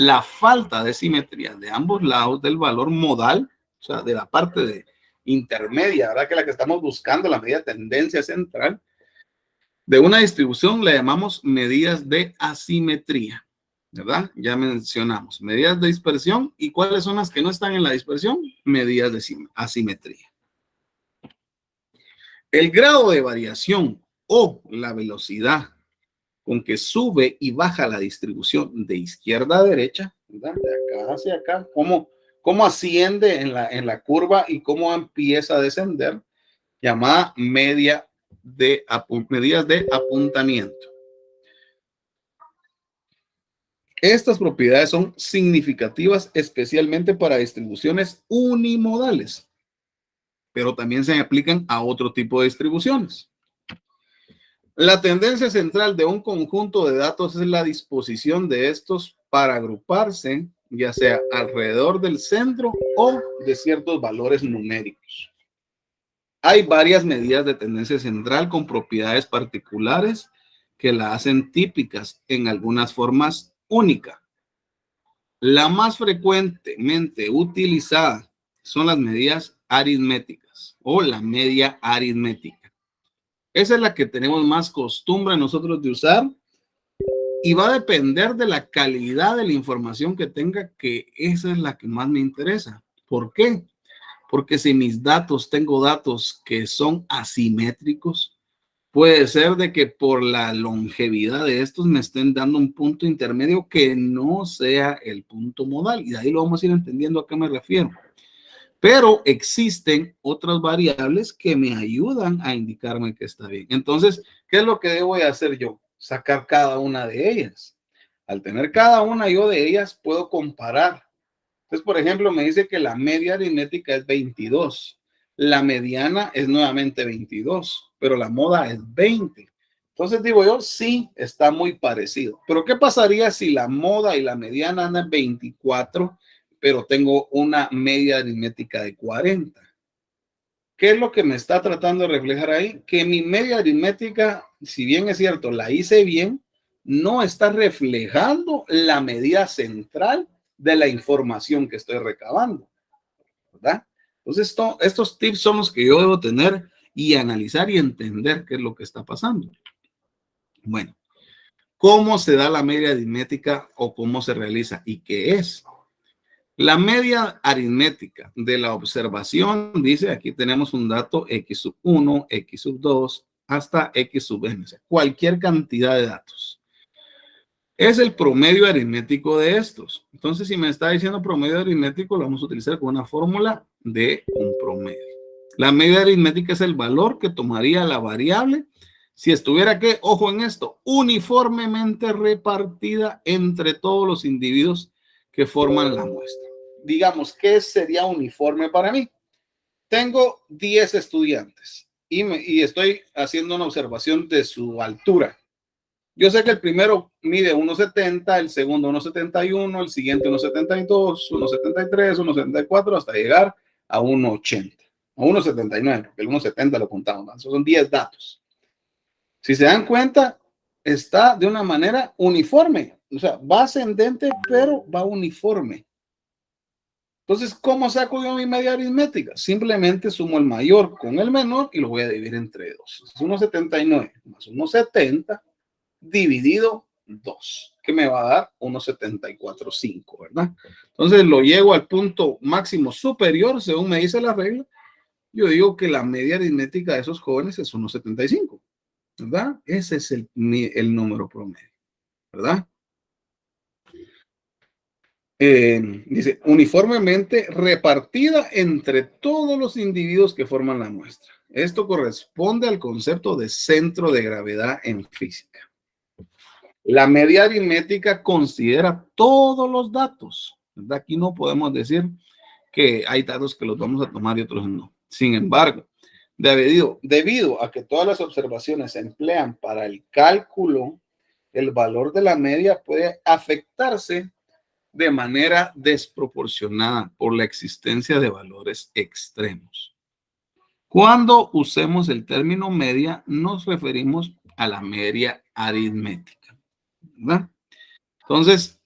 la falta de simetría de ambos lados del valor modal, o sea, de la parte de intermedia, ¿verdad? Que es la que estamos buscando, la medida de tendencia central, de una distribución le llamamos medidas de asimetría, ¿verdad? Ya mencionamos medidas de dispersión. ¿Y cuáles son las que no están en la dispersión? Medidas de asimetría. El grado de variación o la velocidad con que sube y baja la distribución de izquierda a derecha, ¿verdad? De acá hacia acá, cómo asciende en la curva y cómo empieza a descender, llamada medidas de apuntamiento. Estas propiedades son significativas especialmente para distribuciones unimodales, pero también se aplican a otro tipo de distribuciones. La tendencia central de un conjunto de datos es la disposición de estos para agruparse, ya sea alrededor del centro o de ciertos valores numéricos. Hay varias medidas de tendencia central con propiedades particulares que la hacen típicas en algunas formas únicas. La más frecuentemente utilizada son las medidas aritméticas o la media aritmética. Esa es la que tenemos más costumbre nosotros de usar y va a depender de la calidad de la información que tenga, que esa es la que más me interesa. ¿Por qué? Porque si mis datos, tengo datos que son asimétricos, puede ser de que por la longevidad de estos me estén dando un punto intermedio que no sea el punto modal. Y de ahí lo vamos a ir entendiendo a qué me refiero. Pero existen otras variables que me ayudan a indicarme que está bien. Entonces, ¿qué es lo que debo de hacer yo? Sacar cada una de ellas. Al tener cada una yo de ellas, puedo comparar. Entonces, por ejemplo, me dice que la media aritmética es 22. La mediana es nuevamente 22, pero la moda es 20. Entonces digo yo, sí, está muy parecido. Pero ¿qué pasaría si la moda y la mediana andan en 24, pero tengo una media aritmética de 40? ¿Qué es lo que me está tratando de reflejar ahí? Que mi media aritmética, si bien es cierto, la hice bien, no está reflejando la medida central de la información que estoy recabando, ¿verdad? Entonces, estos tips son los que yo debo tener y analizar y entender qué es lo que está pasando. Bueno, ¿cómo se da la media aritmética o cómo se realiza y qué es? La media aritmética de la observación dice, aquí tenemos un dato x sub 1, x sub 2, hasta x sub n, o sea, cualquier cantidad de datos. Es el promedio aritmético de estos. Entonces, si me está diciendo promedio aritmético, lo vamos a utilizar con una fórmula de un promedio. La media aritmética es el valor que tomaría la variable si estuviera, ¿qué? Ojo en esto, uniformemente repartida entre todos los individuos que forman la muestra. Digamos, ¿qué sería uniforme para mí? Tengo 10 estudiantes y estoy haciendo una observación de su altura. Yo sé que el primero mide 1,70, el segundo 1,71, el siguiente 1,72, 1,73, 1,74, hasta llegar a 1,80, a 1,79, porque el 1,70 lo contamos más. Son 10 datos. Si se dan cuenta, está de una manera uniforme. O sea, va ascendente, pero va uniforme. Entonces, ¿cómo saco yo mi media aritmética? Simplemente sumo el mayor con el menor y lo voy a dividir entre 2. Es 1,79 más 1,70 dividido 2, que me va a dar 1,745, ¿verdad? Entonces lo llevo al punto máximo superior, según me dice la regla. Yo digo que la media aritmética de esos jóvenes es 1,75, ¿verdad? Ese es el número promedio, ¿verdad? Dice, uniformemente repartida entre todos los individuos que forman la muestra. Esto corresponde al concepto de centro de gravedad en física. La media aritmética considera todos los datos, ¿verdad? Aquí no podemos decir que hay datos que los vamos a tomar y otros no. Sin embargo, debido a que todas las observaciones se emplean para el cálculo, el valor de la media puede afectarse de manera desproporcionada por la existencia de valores extremos. Cuando usemos el término media, nos referimos a la media aritmética, ¿verdad? Entonces,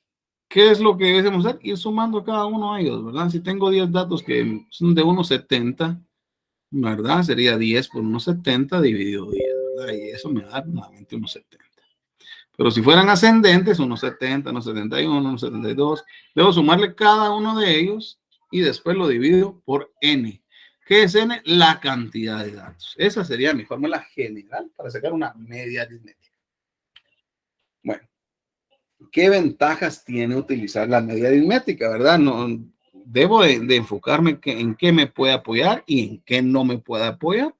¿Qué es lo que debemos hacer? Ir sumando cada uno de ellos, ¿verdad? Si tengo 10 datos que son de 1,70, ¿verdad? Sería 10 por 1,70 dividido 10, ¿verdad? Y eso me da nuevamente 1,70. Pero si fueran ascendentes, 1,70, 1,71, 1,72, debo sumarle cada uno de ellos y después lo divido por n. ¿Qué es n? La cantidad de datos. Esa sería mi fórmula general para sacar una media aritmética. Bueno, ¿qué ventajas tiene utilizar la media aritmética, verdad? No, debo de enfocarme en qué me puede apoyar y en qué no me puede apoyar.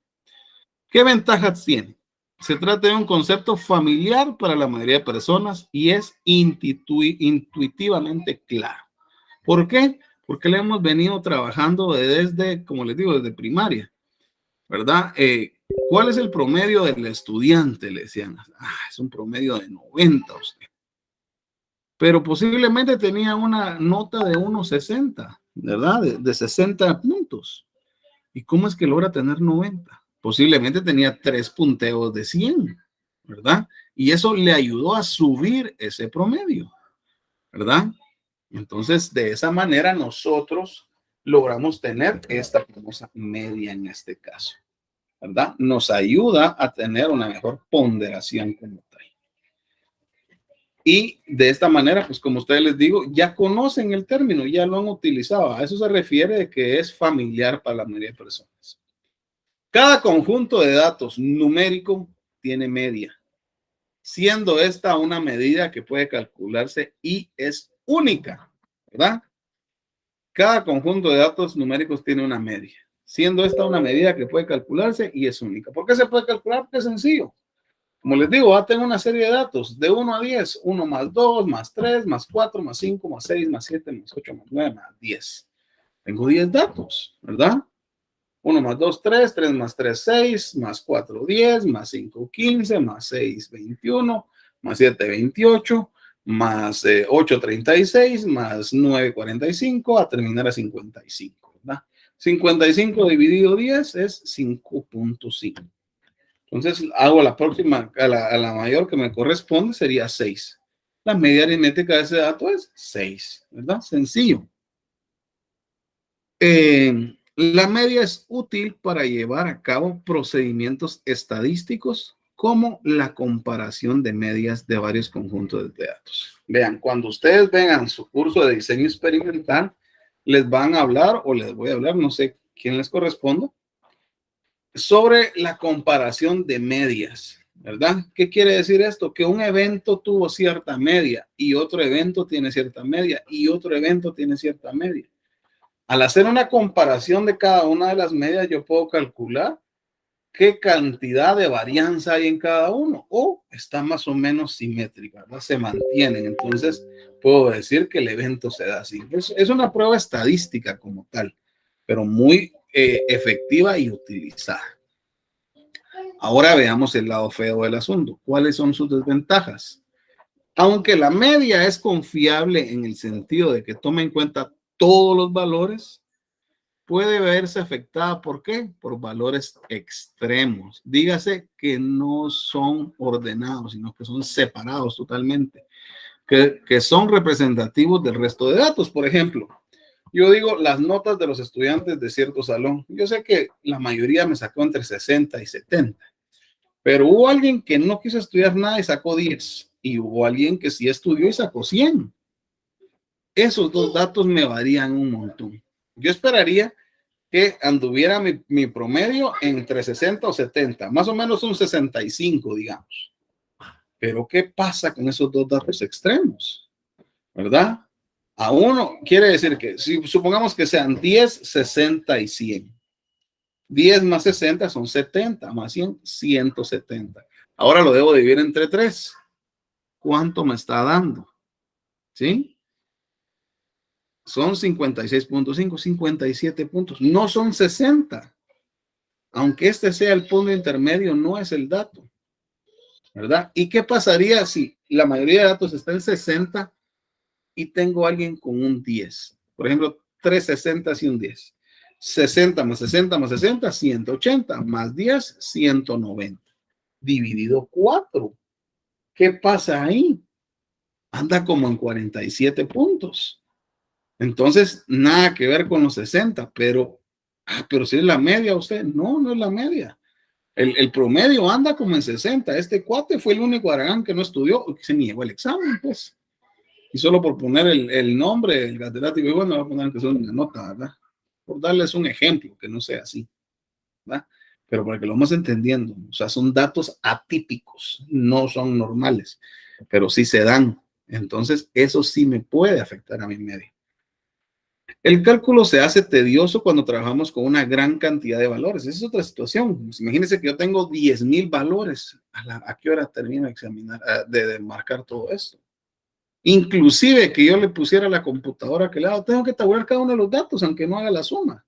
¿Qué ventajas tiene? Se trata de un concepto familiar para la mayoría de personas y es intuitivamente claro. ¿Por qué? Porque le hemos venido trabajando desde, como les digo, desde primaria, ¿verdad? ¿Cuál es el promedio del estudiante? Le decían, es un promedio de 90 usted. Pero posiblemente tenía una nota de 1,60, ¿verdad? De 60 puntos. ¿Y cómo es que logra tener 90? Posiblemente tenía 3 punteos de 100, ¿verdad? Y eso le ayudó a subir ese promedio, ¿verdad? Entonces, de esa manera nosotros logramos tener esta famosa media en este caso, ¿verdad? Nos ayuda a tener una mejor ponderación como tal. Y de esta manera, pues como ustedes les digo, ya conocen el término, ya lo han utilizado. A eso se refiere de que es familiar para la mayoría de personas. Cada conjunto de datos numérico tiene media, siendo esta una medida que puede calcularse y es única, ¿verdad? Cada conjunto de datos numéricos tiene una media, siendo esta una medida que puede calcularse y es única. ¿Por qué se puede calcular? Porque es sencillo. Como les digo, tengo una serie de datos de 1 a 10, 1 más 2, más 3, más 4, más 5, más 6, más 7, más 8, más 9, más 10. Tengo 10 datos, ¿verdad? 1 más 2, 3, 3 más 3, 6, más 4, 10, más 5, 15, más 6, 21, más 7, 28, más 8, 36, más 9, 45, a terminar a 55, ¿verdad? 55 dividido 10 es 5.5. Entonces hago la próxima, a la mayor que me corresponde sería 6. La media aritmética de ese dato es 6, ¿verdad? Sencillo. La media es útil para llevar a cabo procedimientos estadísticos como la comparación de medias de varios conjuntos de datos. Vean, cuando ustedes vengan su curso de diseño experimental, les van a hablar o les voy a hablar, no sé quién les corresponda, sobre la comparación de medias, ¿verdad? ¿Qué quiere decir esto? Que un evento tuvo cierta media y otro evento tiene cierta media y otro evento tiene cierta media. Al hacer una comparación de cada una de las medias, yo puedo calcular qué cantidad de varianza hay en cada uno o está más o menos simétrica, ¿verdad? Se mantienen. Entonces, puedo decir que el evento se da así. Es una prueba estadística como tal, pero muy efectiva y utilizada. Ahora veamos el lado feo del asunto. ¿Cuáles son sus desventajas? Aunque la media es confiable en el sentido de que toma en cuenta todos los valores, puede verse afectada, ¿por qué? Por valores extremos. Dígase que no son ordenados, sino que son separados totalmente, que son representativos del resto de datos. Por ejemplo, yo digo las notas de los estudiantes de cierto salón. Yo sé que la mayoría me sacó entre 60 y 70, pero hubo alguien que no quiso estudiar nada y sacó 10, y hubo alguien que sí estudió y sacó 100. Esos dos datos me varían un montón. Yo esperaría que anduviera mi promedio entre 60 o 70, más o menos un 65, digamos. Pero ¿qué pasa con esos dos datos extremos? ¿Verdad? A uno quiere decir que si supongamos que sean 10, 60 y 100. 10 más 60 son 70, más 100, 170. Ahora lo debo dividir entre 3. ¿Cuánto me está dando? ¿Sí? Son 56.5, 57 puntos. No son 60. Aunque este sea el punto intermedio, no es el dato, ¿verdad? ¿Y qué pasaría si la mayoría de datos está en 60 y tengo a alguien con un 10? Por ejemplo, 3 60 y un 10. 60 más 60 más 60, 180, más 10, 190. Dividido 4. ¿Qué pasa ahí? anda como en 47 puntos. Entonces, nada que ver con los 60, pero si es la media usted, no es la media. El promedio anda como en 60. Este cuate fue el único Aragán que no estudió, que se niegó el examen, pues. Y solo por poner el nombre, el catedrático, bueno, va a poner que son una nota, ¿verdad? Por darles un ejemplo, que no sea así, ¿verdad? Pero para que lo vamos entendiendo, o sea, son datos atípicos, no son normales, pero sí se dan. Entonces, eso sí me puede afectar a mi media. El cálculo se hace tedioso cuando trabajamos con una gran cantidad de valores. Esa es otra situación. Pues imagínense que yo tengo 10,000 valores. ¿A qué hora termino de examinar, de marcar todo esto? Inclusive que yo le pusiera a la computadora que le hago, tengo que tabular cada uno de los datos, aunque no haga la suma.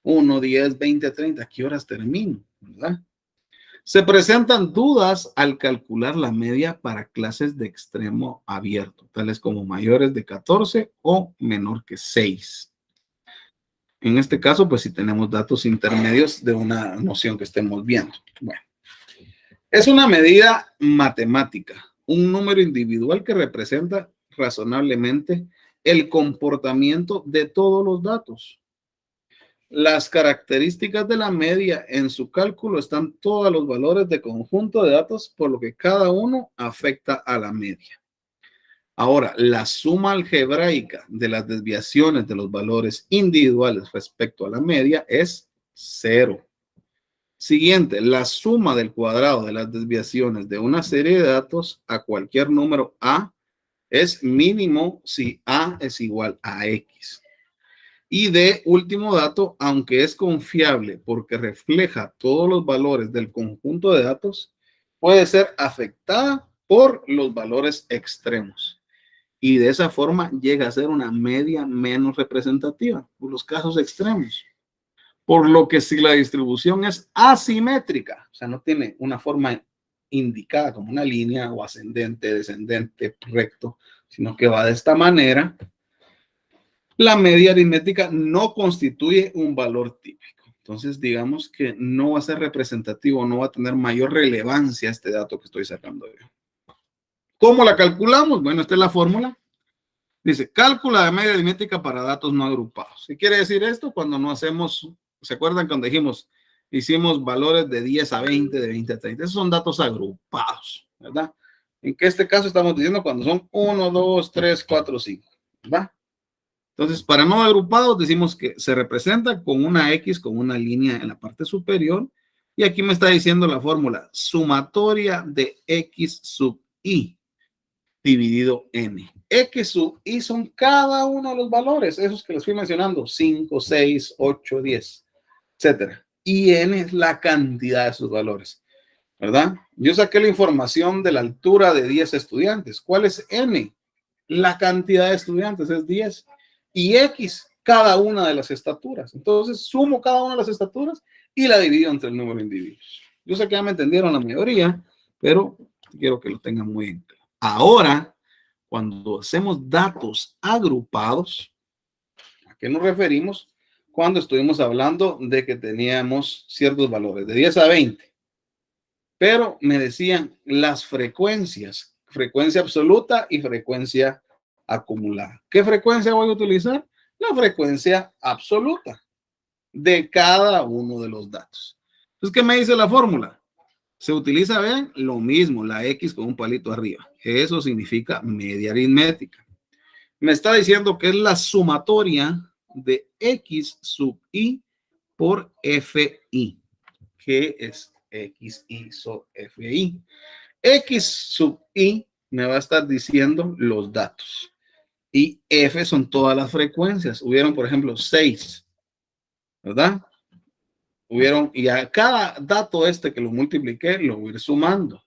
1, 10, 20, 30. ¿A qué horas termino? ¿Verdad? Se presentan dudas al calcular la media para clases de extremo abierto, tales como mayores de 14 o menor que 6. En este caso, pues si tenemos datos intermedios de una noción que estemos viendo. Bueno, es una medida matemática, un número individual que representa razonablemente el comportamiento de todos los datos. Las características de la media en su cálculo están todos los valores de conjunto de datos, por lo que cada uno afecta a la media. Ahora, la suma algebraica de las desviaciones de los valores individuales respecto a la media es 0. Siguiente, la suma del cuadrado de las desviaciones de una serie de datos a cualquier número A es mínimo si A es igual a X. Y de último dato, aunque es confiable porque refleja todos los valores del conjunto de datos, puede ser afectada por los valores extremos. Y de esa forma llega a ser una media menos representativa por los casos extremos. Por lo que si la distribución es asimétrica, o sea, no tiene una forma indicada como una línea o ascendente, descendente, recto, sino que va de esta manera, la media aritmética no constituye un valor típico. Entonces, digamos que no va a ser representativo, no va a tener mayor relevancia este dato que estoy sacando yo. ¿Cómo la calculamos? Bueno, esta es la fórmula. Dice, cálculo de media aritmética para datos no agrupados. ¿Qué quiere decir esto? Cuando no hacemos, ¿se acuerdan cuando hicimos valores de 10 a 20, de 20 a 30? Esos son datos agrupados, ¿verdad? En que este caso estamos diciendo cuando son 1, 2, 3, 4, 5, ¿verdad? Entonces, para no agrupados decimos que se representa con una X, con una línea en la parte superior. Y aquí me está diciendo la fórmula sumatoria de X sub I dividido N. X sub I son cada uno de los valores, esos que les fui mencionando, 5, 6, 8, 10, etcétera. Y N es la cantidad de esos valores, ¿verdad? Yo saqué la información de la altura de 10 estudiantes. ¿Cuál es N? La cantidad de estudiantes es 10. Y X, cada una de las estaturas. Entonces, sumo cada una de las estaturas y la divido entre el número de individuos. Yo sé que ya me entendieron la mayoría, pero quiero que lo tengan muy en claro. Ahora, cuando hacemos datos agrupados, ¿a qué nos referimos? Cuando estuvimos hablando de que teníamos ciertos valores, de 10 a 20. Pero me decían las frecuencias, frecuencia absoluta y frecuencia acumulada. ¿Qué frecuencia voy a utilizar? La frecuencia absoluta de cada uno de los datos. Entonces, ¿qué me dice la fórmula? Se utiliza, vean, lo mismo, la X con un palito arriba. Eso significa media aritmética. Me está diciendo que es la sumatoria de X sub I por FI. ¿Qué es XI sub FI? X sub I me va a estar diciendo los datos. Y F son todas las frecuencias. Hubieron, por ejemplo, 6, ¿verdad? Hubieron, y a cada dato que lo multipliqué, lo voy a ir sumando,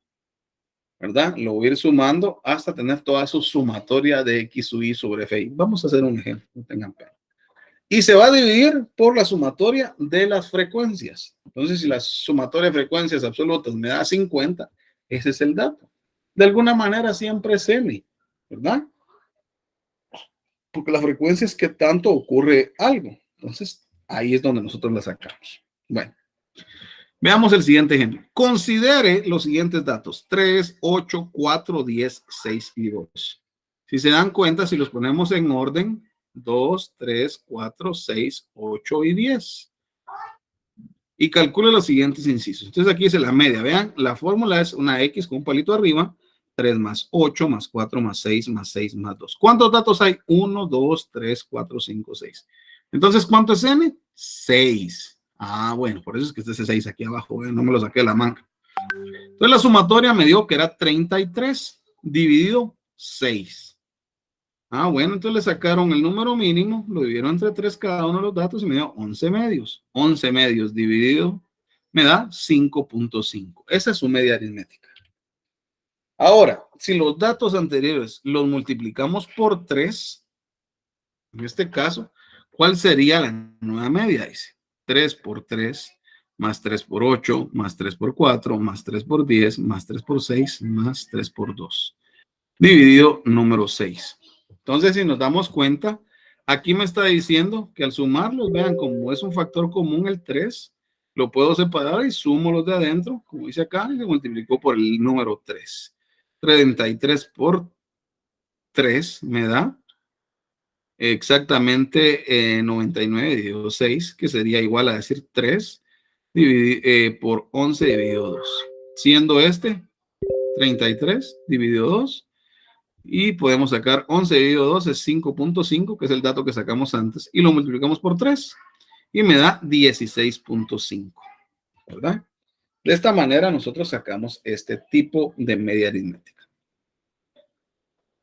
¿verdad? Lo voy a ir sumando hasta tener toda su sumatoria de X sub I sobre FI. Vamos a hacer un ejemplo, no tengan pena. Y se va a dividir por la sumatoria de las frecuencias. Entonces, si la sumatoria de frecuencias absolutas me da 50, ese es el dato. De alguna manera siempre es N, ¿verdad? Porque la frecuencia es que tanto ocurre algo. Entonces, ahí es donde nosotros la sacamos. Bueno, veamos el siguiente ejemplo. Considere los siguientes datos: 3, 8, 4, 10, 6 y 2. Si se dan cuenta, si los ponemos en orden, 2, 3, 4, 6, 8 y 10. Y calcula los siguientes incisos. Entonces aquí dice la media. Vean, la fórmula es una X con un palito arriba. 3 más 8 más 4 más 6 más 6 más 2. ¿Cuántos datos hay? 1, 2, 3, 4, 5, 6. Entonces, ¿cuánto es N? 6. Ah, bueno, por eso es que este es 6 aquí abajo. No me lo saqué de la manga. Entonces la sumatoria me dio que era 33 dividido 6. Ah, bueno, entonces le sacaron el número mínimo, lo dividieron entre 3 cada uno de los datos y me dio 11 medios. 11 medios dividido me da 5.5. Esa es su media aritmética. Ahora, si los datos anteriores los multiplicamos por 3, en este caso, ¿cuál sería la nueva media? Dice 3 por 3, más 3 por 8, más 3 por 4, más 3 por 10, más 3 por 6, más 3 por 2. Dividido número 6. Entonces, si nos damos cuenta, aquí me está diciendo que al sumarlos, vean, como es un factor común el 3, lo puedo separar y sumo los de adentro, como dice acá, y se multiplicó por el número 3. 33 por 3 me da exactamente 99 dividido 6, que sería igual a decir 3 por 11 dividido 2. Siendo este 33 dividido 2. Y podemos sacar 11 dividido 2 es 5.5, que es el dato que sacamos antes, y lo multiplicamos por 3 y me da 16.5, ¿verdad? De esta manera nosotros sacamos este tipo de media aritmética.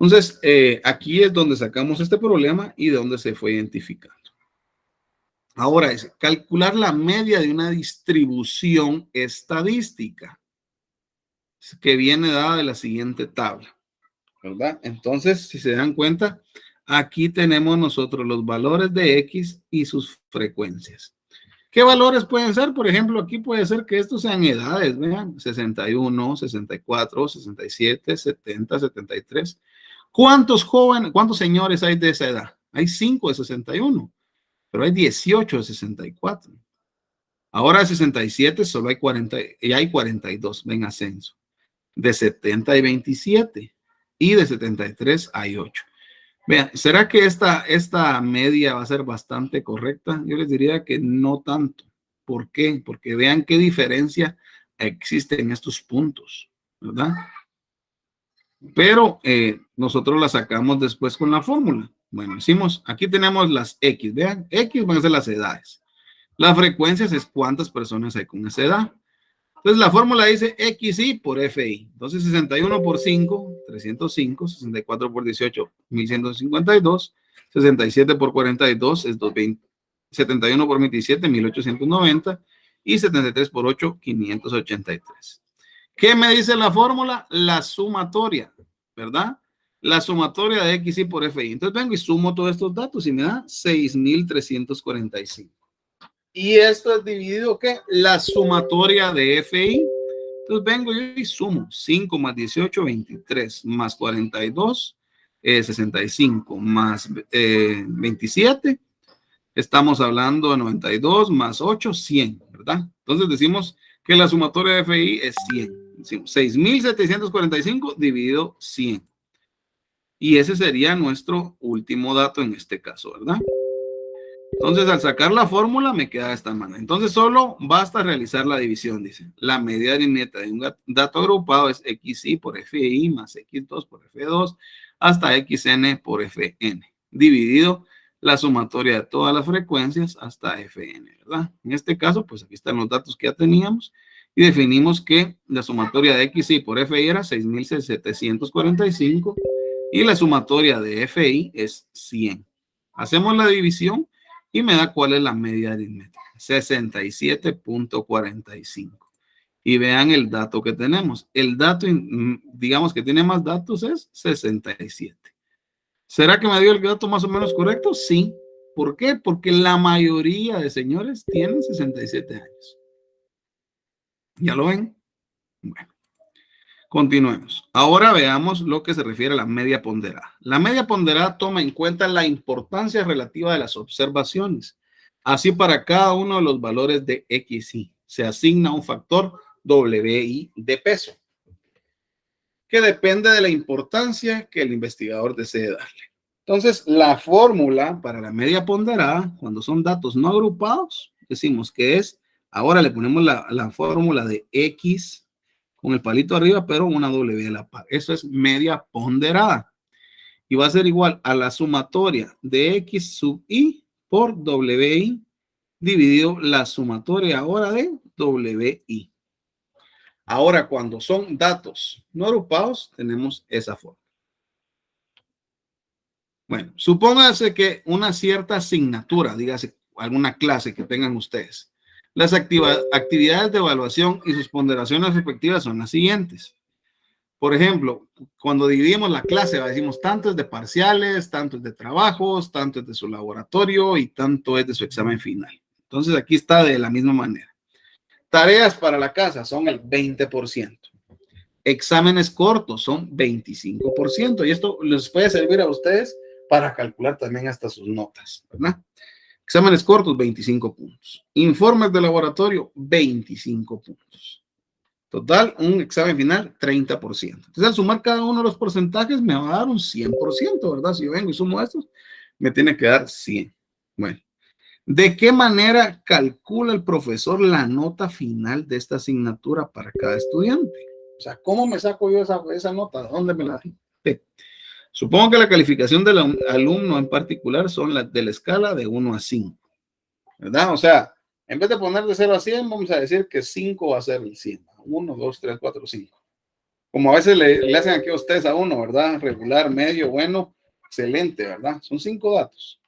Entonces, aquí es donde sacamos este problema y de donde se fue identificando. Ahora es calcular la media de una distribución estadística que viene dada de la siguiente tabla, ¿verdad? Entonces, si se dan cuenta, aquí tenemos nosotros los valores de X y sus frecuencias. ¿Qué valores pueden ser? Por ejemplo, aquí puede ser que estos sean edades, vean, 61, 64, 67, 70, 73. ¿Cuántos jóvenes, cuántos señores hay de esa edad? Hay 5 de 61, pero hay 18 de 64. Ahora de 67 solo hay 40, y hay 42, ven ascenso. De 70 hay 27 y de 73 hay 8. Vean, ¿será que esta media va a ser bastante correcta? Yo les diría que no tanto. ¿Por qué? Porque vean qué diferencia existe en estos puntos, ¿verdad? Pero nosotros la sacamos después con la fórmula. Bueno, decimos, aquí tenemos las X, vean, X van a ser las edades. Las frecuencias es cuántas personas hay con esa edad. Entonces la fórmula dice XI por FI. Entonces 61 por 5, 305, 64 por 18, 1152, 67 por 42 es 220, 71 por 27, 1890 y 73 por 8, 583. ¿Qué me dice la fórmula? La sumatoria, ¿verdad? La sumatoria de XI por FI. Entonces vengo y sumo todos estos datos y me da 6.345. Y esto es dividido, ¿qué? La sumatoria de FI. Entonces vengo yo y sumo 5 más 18, 23, más 42, 65, más 27. Estamos hablando de 92, más 8, 100, ¿verdad? Entonces decimos que la sumatoria de FI es 100. Decimos 6.745 dividido 100. Y ese sería nuestro último dato en este caso, ¿verdad? Entonces, al sacar la fórmula, me queda de esta manera. Entonces, solo basta realizar la división, dice. La medida aritmética de un dato agrupado es XI por FI más X2 por F2 hasta XN por FN, dividido la sumatoria de todas las frecuencias hasta FN, ¿verdad? En este caso, pues aquí están los datos que ya teníamos y definimos que la sumatoria de XI por FI era 6.745 y la sumatoria de FI es 100. Hacemos la división y me da cuál es la media aritmética, 67.45. Y vean el dato que tenemos. El dato, digamos que tiene más datos, es 67. ¿Será que me dio el dato más o menos correcto? Sí. ¿Por qué? Porque la mayoría de señores tienen 67 años. ¿Ya lo ven? Bueno. Continuemos. Ahora veamos lo que se refiere a la media ponderada. La media ponderada toma en cuenta la importancia relativa de las observaciones. Así, para cada uno de los valores de XI se asigna un factor WI de peso. que depende de la importancia que el investigador desee darle. Entonces, la fórmula para la media ponderada, cuando son datos no agrupados, decimos que es, ahora le ponemos la fórmula de X con el palito arriba, pero una W a la par. Eso es media ponderada. Y va a ser igual a la sumatoria de X sub I por WI dividido la sumatoria ahora de WI. Ahora, cuando son datos no agrupados, tenemos esa forma. Bueno, supóngase que una cierta asignatura, dígase alguna clase que tengan ustedes. Las actividades de evaluación y sus ponderaciones respectivas son las siguientes. Por ejemplo, cuando dividimos la clase, decimos tanto es de parciales, tanto es de trabajos, tanto es de su laboratorio y tanto es de su examen final. Entonces, aquí está de la misma manera. Tareas para la casa son el 20%. Exámenes cortos son 25%. Y esto les puede servir a ustedes para calcular también hasta sus notas, ¿verdad? Exámenes cortos, 25 puntos. Informes de laboratorio, 25 puntos. Total, un examen final, 30%. Entonces, al sumar cada uno de los porcentajes, me va a dar un 100%, ¿verdad? Si yo vengo y sumo estos, me tiene que dar 100. Bueno, ¿de qué manera calcula el profesor la nota final de esta asignatura para cada estudiante? O sea, ¿cómo me saco yo esa nota? ¿Dónde me la... Supongo que la calificación del alumno en particular son las de la escala de 1 a 5, ¿verdad? O sea, en vez de poner de 0 a 100, vamos a decir que 5 va a ser el 100. 1, 2, 3, 4, 5. Como a veces le hacen aquí a ustedes a uno, ¿verdad? Regular, medio, bueno, excelente, ¿verdad? Son 5 datos.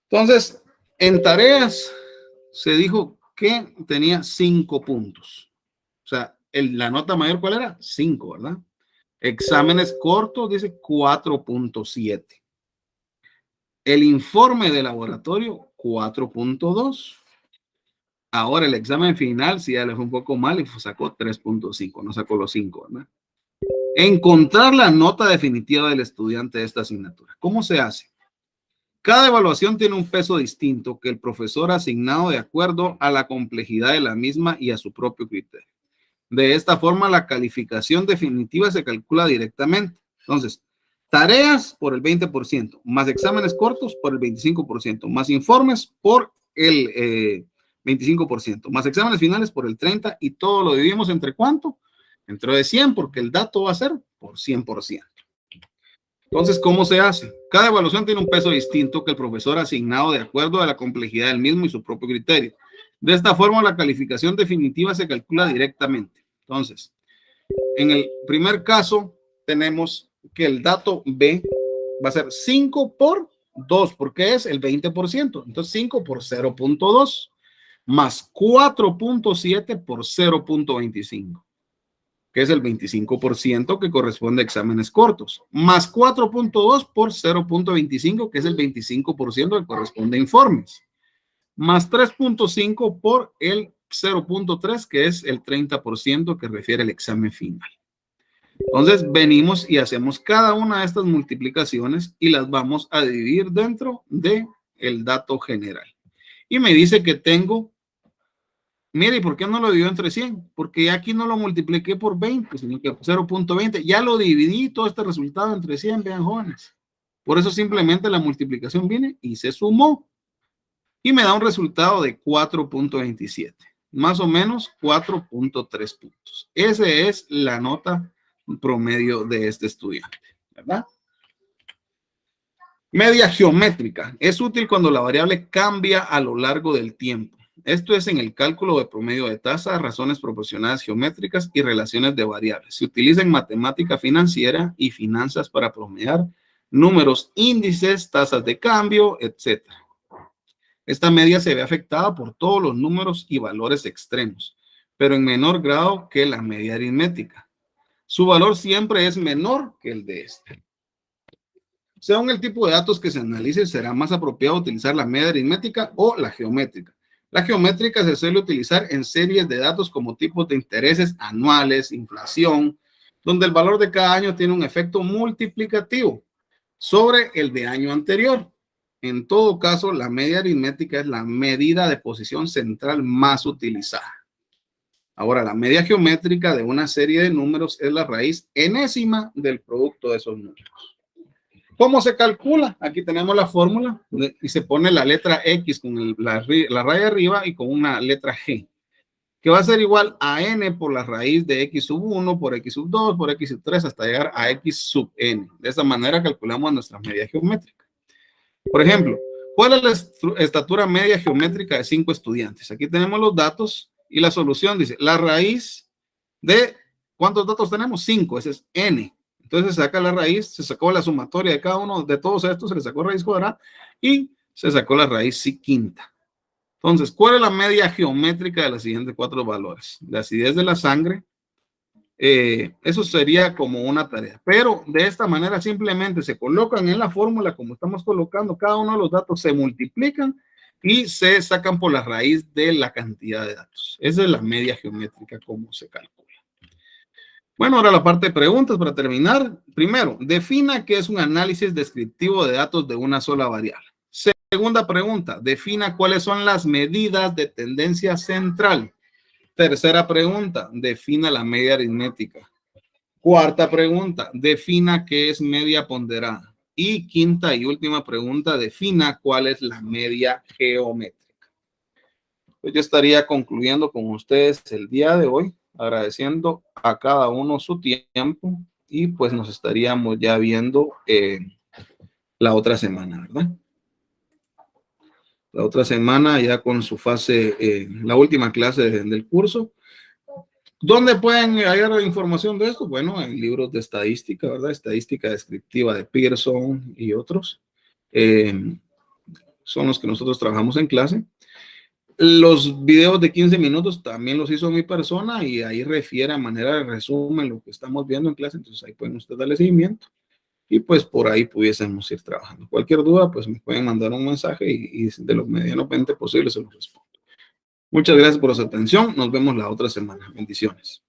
Entonces, en tareas se dijo que tenía 5 puntos. O sea, la nota mayor, ¿cuál era? 5, ¿verdad? Exámenes cortos, dice 4.7. El informe de laboratorio, 4.2. Ahora el examen final, si ya le fue un poco mal y sacó 3.5, no sacó los 5, ¿verdad? Encontrar la nota definitiva del estudiante de esta asignatura. ¿Cómo se hace? Cada evaluación tiene un peso distinto que el profesor ha asignado de acuerdo a la complejidad de la misma y a su propio criterio. De esta forma, la calificación definitiva se calcula directamente. Entonces, tareas por el 20%, más exámenes cortos por el 25%, más informes por el 25%, más exámenes finales por el 30%, y todo lo dividimos entre ¿cuánto? Entre de 100, porque el dato va a ser por 100%. Entonces, ¿cómo se hace? Cada evaluación tiene un peso distinto que el profesor ha asignado de acuerdo a la complejidad del mismo y su propio criterio. De esta forma, la calificación definitiva se calcula directamente. Entonces, en el primer caso, tenemos que el dato B va a ser 5 por 2, porque es el 20%. Entonces, 5 por 0.2 más 4.7 por 0.25. Que es el 25% que corresponde a exámenes cortos, más 4.2 por 0.25, que es el 25% que corresponde a informes, más 3.5 por el 0.3, que es el 30% que refiere al examen final. Entonces, venimos y hacemos cada una de estas multiplicaciones y las vamos a dividir dentro del dato general. Y me dice que tengo... Mire, ¿y por qué no lo dividió entre 100? Porque aquí no lo multipliqué por 20, sino que 0.20. Ya lo dividí todo este resultado entre 100, vean, jóvenes. Por eso simplemente la multiplicación viene y se sumó. Y me da un resultado de 4.27. Más o menos 4.3 puntos. Esa es la nota promedio de este estudiante, ¿verdad? Media geométrica. Es útil cuando la variable cambia a lo largo del tiempo. Esto es en el cálculo de promedio de tasa, razones proporcionadas geométricas y relaciones de variables. Se utiliza en matemática financiera y finanzas para promediar números, índices, tasas de cambio, etc. Esta media se ve afectada por todos los números y valores extremos, pero en menor grado que la media aritmética. Su valor siempre es menor que el de este. Según el tipo de datos que se analice, será más apropiado utilizar la media aritmética o la geométrica. La geométrica se suele utilizar en series de datos como tipos de intereses anuales, inflación, donde el valor de cada año tiene un efecto multiplicativo sobre el de año anterior. En todo caso, la media aritmética es la medida de posición central más utilizada. Ahora, la media geométrica de una serie de números es la raíz enésima del producto de esos números. ¿Cómo se calcula? Aquí tenemos la fórmula y se pone la letra X con la raya arriba y con una letra G, que va a ser igual a n por la raíz de x sub 1 por x sub 2 por x sub 3 hasta llegar a x sub n. De esta manera calculamos nuestra media geométrica. Por ejemplo, ¿cuál es la estatura media geométrica de 5 estudiantes? Aquí tenemos los datos y la solución dice la raíz de, ¿cuántos datos tenemos? 5, ese es n. Entonces se saca la raíz, se sacó la sumatoria de cada uno de todos estos, se le sacó raíz cuadrada y se sacó la raíz quinta. Entonces, ¿cuál es la media geométrica de los siguientes 4 valores? La acidez de la sangre, eso sería como una tarea, pero de esta manera simplemente se colocan en la fórmula como estamos colocando, cada uno de los datos se multiplican y se sacan por la raíz de la cantidad de datos. Esa es la media geométrica, cómo se calcula. Bueno, ahora la parte de preguntas para terminar. Primero, defina qué es un análisis descriptivo de datos de una sola variable. Segunda pregunta, defina cuáles son las medidas de tendencia central. Tercera pregunta, defina la media aritmética. Cuarta pregunta, defina qué es media ponderada. Y quinta y última pregunta, defina cuál es la media geométrica. Pues yo estaría concluyendo con ustedes el día de hoy, agradeciendo a cada uno su tiempo y pues nos estaríamos ya viendo la otra semana, ¿verdad? La otra semana ya con su fase, la última clase del curso. ¿Dónde pueden hallar información de esto? Bueno, en libros de estadística, ¿verdad? Estadística descriptiva de Pearson y otros. Son los que nosotros trabajamos en clase. Los videos de 15 minutos también los hizo mi persona y ahí refiere a manera de resumen lo que estamos viendo en clase. Entonces ahí pueden ustedes darle seguimiento y pues por ahí pudiésemos ir trabajando. Cualquier duda, pues me pueden mandar un mensaje y de lo medianamente posible se los respondo. Muchas gracias por su atención. Nos vemos la otra semana. Bendiciones.